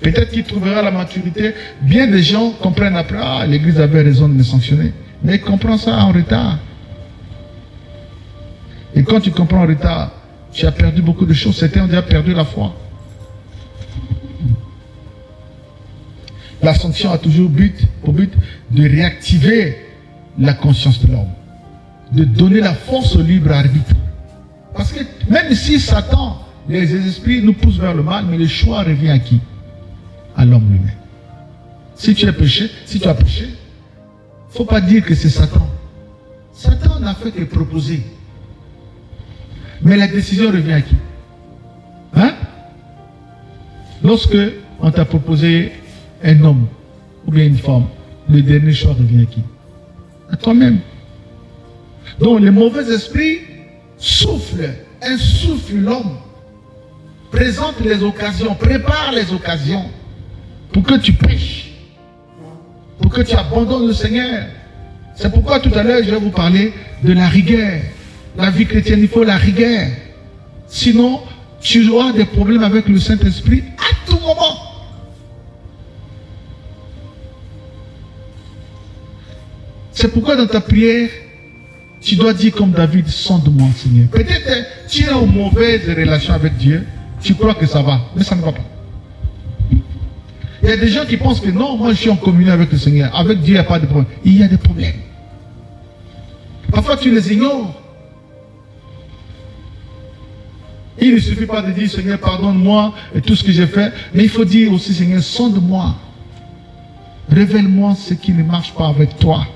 Peut-être qu'il trouvera la maturité. Bien des gens comprennent après, ah, l'église avait raison de me sanctionner. Mais il comprend ça en retard. Et quand tu comprends en retard, tu as perdu beaucoup de choses. Certains ont déjà perdu la foi. La sanction a toujours pour but de réactiver la conscience de l'homme. De donner la force au libre arbitre. Parce que même si Satan, les esprits nous poussent vers le mal, mais le choix revient à qui? À l'homme lui-même. Si tu as péché, il ne faut pas dire que c'est Satan. Satan n'a fait que proposer. Mais la décision revient à qui? Hein? Lorsque on t'a proposé un homme ou bien une femme, le dernier choix revient à qui? À toi-même. Donc les mauvais esprits insufflent l'homme, présentent les occasions, préparent les occasions pour que tu pêches, pour que tu abandonnes le Seigneur. C'est pourquoi tout à l'heure je vais vous parler de la rigueur. La vie chrétienne, il faut la rigueur. Sinon, tu auras des problèmes avec le Saint-Esprit à tout moment. C'est pourquoi dans ta prière, tu dois dire comme David, sonde-moi, Seigneur. Peut-être tu es en mauvaise relation avec Dieu, tu crois que ça va, mais ça ne va pas. Il y a des gens qui pensent que non, moi je suis en communion avec le Seigneur. Avec Dieu, il n'y a pas de problème. Il y a des problèmes. Parfois tu les ignores. Il ne suffit pas de dire, Seigneur, pardonne-moi et tout ce que j'ai fait. Mais il faut dire aussi, Seigneur, sonde-moi. Révèle-moi ce qui ne marche pas avec toi.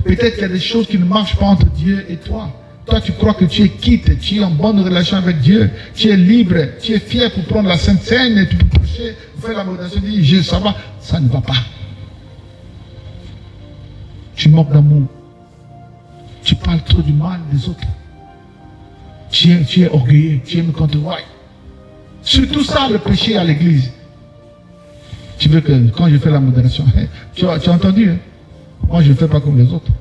Peut-être qu'il y a des choses qui ne marchent pas entre Dieu et toi. Toi, tu crois que tu es quitte, tu es en bonne relation avec Dieu, tu es libre, tu es fier pour prendre la Sainte Seine et tu peux prêcher, faire la modération, dire, ça va, ça ne va pas. Tu manques d'amour. Tu parles trop du mal des autres. Tu es orgueilleux, tu aimes qu'on te voie. Surtout ça, le péché à l'église. Tu veux que, quand je fais la modération, tu as entendu, hein? Moi, je ne fais pas comme les autres.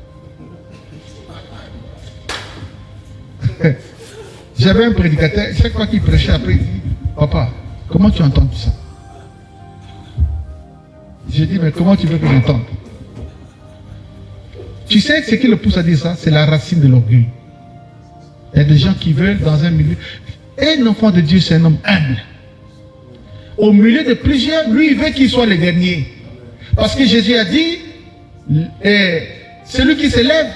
J'avais un prédicateur, chaque fois qu'il prêchait après, il dit, papa, comment tu entends tout ça? J'ai dit, mais comment tu veux que j'entende? Tu sais ce qui le pousse à dire ça? C'est la racine de l'orgueil. Il y a des gens qui veulent dans un milieu. Un enfant de Dieu, c'est un homme humble. Au milieu de plusieurs, lui, il veut qu'il soit le dernier. Parce que Jésus a dit, celui qui s'élève,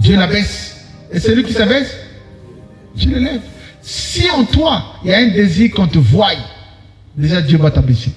Dieu l'abaisse. Et celui qui s'abaisse, Dieu l'élève. Si en toi, il y a un désir qu'on te voie, déjà Dieu va t'abaisser.